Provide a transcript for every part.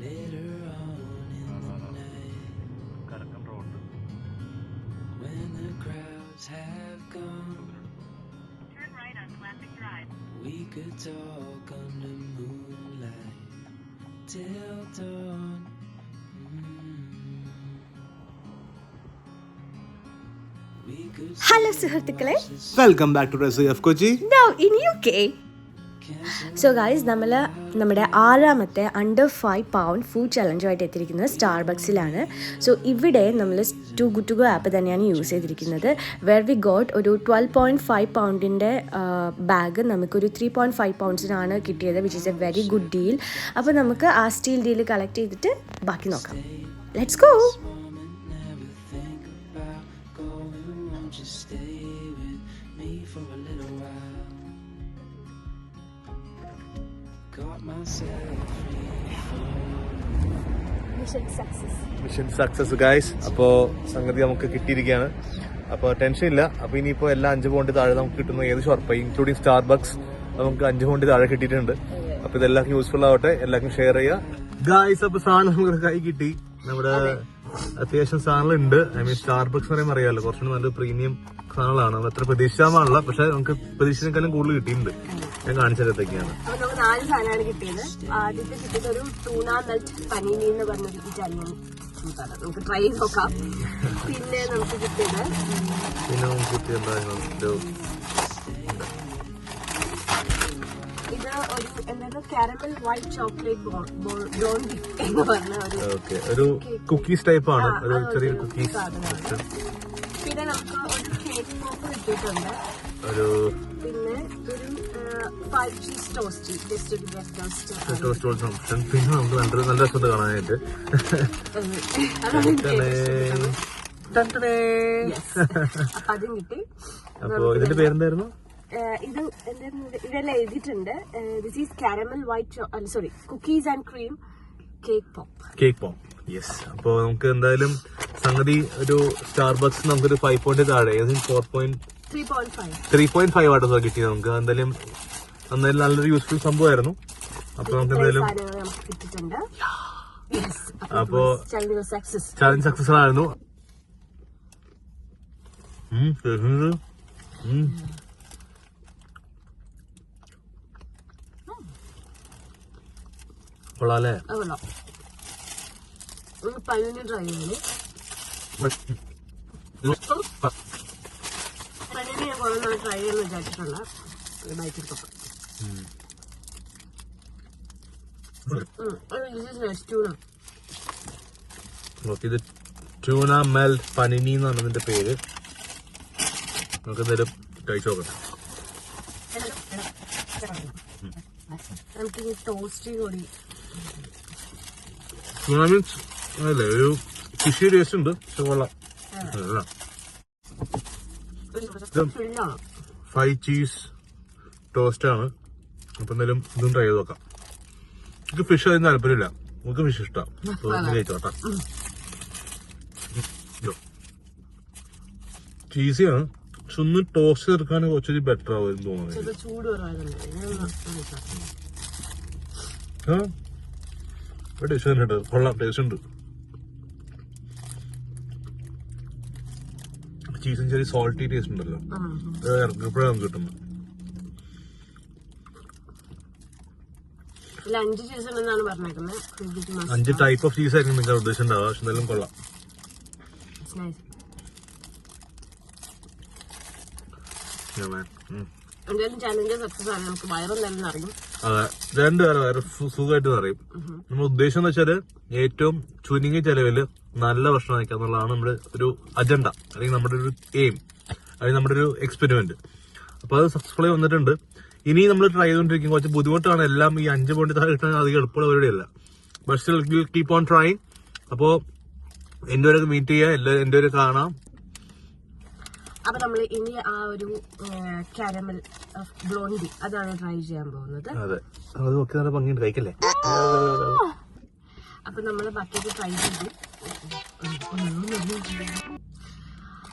later on in the night, when the crowds have gone, turn right on Classic Drive. we could talk under moonlight till dawn. Hello സുഹൃത്തുക്കളെ, welcome back to Resi of Kochi. Now in UK. So guys, നമ്മുടെ 6ാമത്തെ under 5 pound food ചലഞ്ചുമായിട്ട് എത്തിയിരിക്കുന്നത് സ്റ്റാർബക്സിലാണ്. So ഇവിടെ നമ്മൾ too good to go app തന്നെയാണ് use ചെയ്തിരിക്കുന്നത്. വെർ വി ഗോട്ട് ഒരു 12.5 pound ബാഗ് നമുക്കൊരു 3.5 pounds കിട്ടിയത്, which is a very good deal. അപ്പോൾ നമുക്ക് ആ സ്റ്റീൽ ഡീൽ കളക്ട് ചെയ്തിട്ട് ബാക്കി നോക്കാം. Let's go. Just stay with me for a little while. Got myself free falling. Mission success guys. അപ്പോൾ സംഗതി നമുക്ക് കിട്ടിയിരിക്കുകയാണ്. അപ്പോൾ ടെൻഷൻ ഇല്ല. അപ്പോൾ ഇനിയിപ്പോൾ എല്ലാ 5 pound താഴെ നമുക്ക് കിട്ടുന്ന ഏത് ഷോർപ്പായി ഇൻക്ലൂഡിങ് സ്റ്റാർബക്സ് നമുക്ക് 5 pound താഴെ കിട്ടിയിട്ടുണ്ട്. അപ്പോൾ ഇതെല്ലാവർക്കും യൂസ്ഫുൾ ആവട്ടെ, എല്ലാവർക്കും ഷെയർ ചെയ്യുക ഗൈസ്. അപ്പോൾ സാധനം നമുക്ക് കൈ കിട്ടി. നമ്മുടെ അത്യാവശ്യം സാധനങ്ങളുണ്ട്. ഐ മീൻ സ്റ്റാർബക്സ് പറയുമ്പോൾ അറിയാമല്ലോ, കുറച്ചുകൂടി നല്ല പ്രീമിയം സാധനങ്ങളാണ്. നമ്മൾ എത്ര പ്രതീക്ഷിച്ചാണല്ല, പക്ഷെ നമുക്ക് പ്രതീക്ഷിച്ചതിനേക്കാളും കൂടുതൽ കിട്ടിയിട്ടുണ്ട്. ഞാൻ കാണിച്ചത് എന്തൊക്കെയാണ്. അപ്പൊ നമുക്ക് 4 സാധനമാണ് കിട്ടിയത്. ആദ്യത്തെ കിട്ടിയത് ഒരു ടൂണ മെൽറ്റ് പനീനി എന്ന് പറഞ്ഞൊരു ഇറ്റാലിയൻ ഫുഡാണ്. നമുക്ക് ട്രൈ ചെയ്ത് നോക്കാം. പിന്നെ നമുക്ക് കിട്ടിയത് ഇത് ഒരു എന്താ കാരമൽ വൈറ്റ് ചോക്ലേറ്റ് ബ്ലോണ്ടി എന്ന് പറഞ്ഞ ഒരു കുക്കീസ് ടൈപ്പ് ആണ്, ഒരു ചെറിയ കുക്കീസ്. പിന്നെ നമുക്ക് ഒരു കേക്ക് പോപ്പ് കിട്ടിയിട്ടുണ്ട്. പിന്നെ ഒരു 5 cheese toast, just to get toast option. പിന്നെ നമുക്ക് നല്ല രസമുണ്ട് കാണാനായിട്ട്. അതും കിട്ടി. അപ്പൊ ഇതിന്റെ പേരെന്തായിരുന്നു? ഇത് ഇതെല്ലാം എഴുതിയിട്ടുണ്ട്. This is caramel white sorry cookies and cream cake pop. Yes. അപ്പൊ നമുക്ക് എന്തായാലും സംഗതി ഒരു സ്റ്റാർബക്സ് നമുക്കൊരു 5 pound താഴെ 3.5 ആട്ടോ കിട്ടിയത്. നമുക്ക് എന്തായാലും നല്ലൊരു യൂസ്ഫുൾ സംഭവമായിരുന്നു. അപ്പൊ നമുക്ക് എന്തായാലും അപ്പോ ചാലഞ്ച് സക്സസ് ആയിരുന്നു. കൊള്ളാല്ലേ? പഴനി ട്രൈ ചെയ്തു. പഴനി ഞാൻ കുറെ നാൾ ട്രൈ ചെയ്യാന്ന് വിചാരിച്ചിട്ടുണ്ട്. ബൈക്കെടുത്തൊക്കെ ഇത് ട്യൂണ മെൽറ്റ് പനിനി എന്ന് പറഞ്ഞതിന്റെ പേര്. നമുക്ക് എന്തായാലും കഴിച്ചു നോക്കാം. നമുക്ക് ടോസ്റ്റ് കൂടി മീൻസ് അല്ലേ, ഒരു ഫിഷി ടേസ്റ്റ് ഉണ്ട്. കൊള്ളാം. 5 cheese ടോസ്റ്റ് ആണ്. അപ്പൊ എന്തായാലും ഇതും ട്രൈ ചെയ്ത് നോക്കാം. എനിക്ക് ഫിഷ് അതിന് താല്പര്യമില്ല, നമുക്ക് ഫിഷ് ഇഷ്ടമാണ്. കഴിച്ചോട്ടാ. ചീസിയാണ്, പക്ഷെ ഒന്ന് ടോസ്റ്റ് ചേർക്കാൻ കുറച്ചൊരു ബെറ്റർ ആവും തോന്നുന്നത്. ടേസ്റ്റ് ഉണ്ട്, കൊള്ളാം, ടേസ്റ്റ് ഉണ്ട്. ചീസും ചെറിയ സോൾട്ടി ടേസ്റ്റ് ഉണ്ടല്ലോ, ഇറങ്ങപ്പോഴാണ് കിട്ടുന്നത്. 5 ടൈപ്പ് ഓഫ് ചീസ് ആയിരിക്കും നിങ്ങൾ ഉദ്ദേശിച്ചിട്ടുണ്ടാവുക, പക്ഷെ എന്തായാലും കൊള്ളാം. അതെ, 2 വയറ് സുഖമായിട്ട് നിറയും. നമ്മൾ ഉദ്ദേശം എന്ന് വെച്ചാല് ഏറ്റവും ചുരുങ്ങിയ ചെലവില് നല്ല ഭക്ഷണം കഴിക്കുക എന്നുള്ളതാണ് നമ്മുടെ ഒരു അജണ്ട, അല്ലെങ്കിൽ നമ്മുടെ ഒരു എയിം, അല്ലെങ്കിൽ നമ്മുടെ ഒരു എക്സ്പെരിമെന്റ്. അപ്പൊ അത് സക്സസ്ഫുള്ളി വന്നിട്ടുണ്ട്. ഇനി നമ്മൾ ട്രൈ ചെയ്തുകൊണ്ടിരിക്കും. കുറച്ച് ബുദ്ധിമുട്ടാണ് എല്ലാം. ഈ 5 pound താഴെ കിട്ടാൻ അധികം എളുപ്പമുള്ള പരിപാടിയല്ല. But still keep on trying. അപ്പോ എന്റെ വരെ മീറ്റ് ചെയ്യുക, എന്റെ വരെ കാണാം. അപ്പൊ നമ്മൾ ഇനി ആ ഒരു കാരമൽ ബ്ലോണ്ടി അതാണ് ട്രൈ ചെയ്യാൻ പോകുന്നത്. അതെ, അത് നോക്കി നല്ല ഭംഗിയുണ്ട്, കഴിക്കല്ലേ? അപ്പൊ നമ്മള് ബാക്കിയൊക്കെ ട്രൈ ചെയ്തു.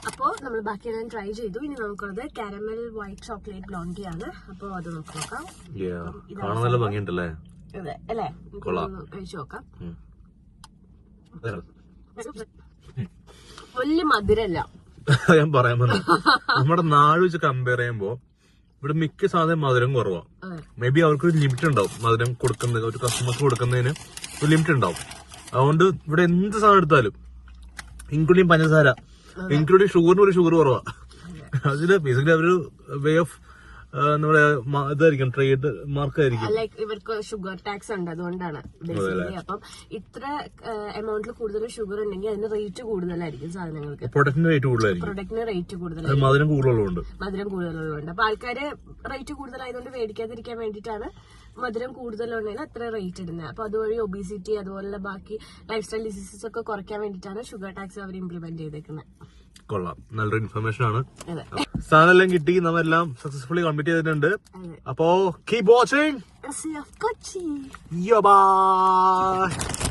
അപ്പോൾ നമ്മൾ ബാക്കിയെല്ലാം ട്രൈ ചെയ്തു. ഇനി നമുക്കുള്ളത് കാരമൽ വൈറ്റ് ചോക്ലേറ്റ് ബ്ലോണ്ടി ആണ്. അപ്പോൾ അത് നമുക്ക് നോക്കാം. കാണാൻ നല്ല ഭംഗിയുണ്ടല്ലേ? അതെ അല്ലേ? കൊള്ളാം. കഴിച്ചു നോക്കാം. വലിയ മധുരല്ല. ഞാൻ പറയാൻ പറഞ്ഞു, നമ്മുടെ നാട് വെച്ച് കമ്പയർ ചെയ്യുമ്പോ ഇവിടെ മിക്ക സാധനം മധുരം കുറവാണ്. മേ ബി അവർക്കൊരു ലിമിറ്റ് ഉണ്ടാവും, മധുരം കൊടുക്കുന്നത് ഒരു കസ്റ്റമർക്ക് കൊടുക്കുന്നതിന് ഒരു ലിമിറ്റ് ഉണ്ടാവും. അതുകൊണ്ട് ഇവിടെ എന്ത് സാധനം എടുത്താലും ഇൻക്ലൂഡിങ് പഞ്ചസാര, ഇൻക്ലൂഡിങ് ഷുഗറിന് ഒരു ഷുഗർ കുറവാ. അതില് ബേസിക്കലി അവര് വേ ഓഫ് നമ്മുടെ ഇതായിരിക്കും, ട്രേഡ് മാർക്കായിരിക്കും. ലൈക്ക് ഇവർക്ക് ഷുഗർ ടാക്സ് ഉണ്ട്, അതുകൊണ്ടാണ് ബേസിക്കലി. അപ്പം ഇത്ര എമൗണ്ടിൽ കൂടുതൽ ഷുഗർ ഉണ്ടെങ്കിൽ അതിന് റേറ്റ് കൂടുതലായിരിക്കും സാധനങ്ങൾക്ക്. പ്രൊഡക്റ്റിന് റേറ്റ് കൂടുതലായിരിക്കും. പ്രൊഡക്റ്റിന് റേറ്റ് കൂടുതലായിരിക്കും, മധുരം കൂടുതലുള്ളതുകൊണ്ട്. മധുരം കൂടുതലുള്ളതുകൊണ്ട്. അപ്പൊ ആൾക്കാര് റേറ്റ് കൂടുതലായതുകൊണ്ട് മേടിക്കാതിരിക്കാൻ വേണ്ടിയിട്ടാണ് മധുരം കൂടുതലുണ്ടെങ്കിൽ അത്ര റേറ്റ് ഇടുന്നത്. അപ്പൊ അതുവഴി ഒബീസിറ്റി അതുപോലുള്ള ബാക്കി ലൈഫ് സ്റ്റൈൽ ഡിസീസസ് ഒക്കെ കുറയ്ക്കാൻ വേണ്ടിയിട്ടാണ് ഷുഗർ ടാക്സ് അവർ ഇംപ്ലിമെന്റ് ചെയ്തേക്കുന്നത്. കൊള്ളാം, നല്ലൊരു ഇൻഫർമേഷൻ ആണ്. സാധനം എല്ലാം കിട്ടി, നമ്മെല്ലാം സക്സസ്ഫുള്ളി കംപ്ലീറ്റ് ചെയ്തിട്ടുണ്ട്. അപ്പോ കീപ് വാച്ചിങ്. Kochi. Bye.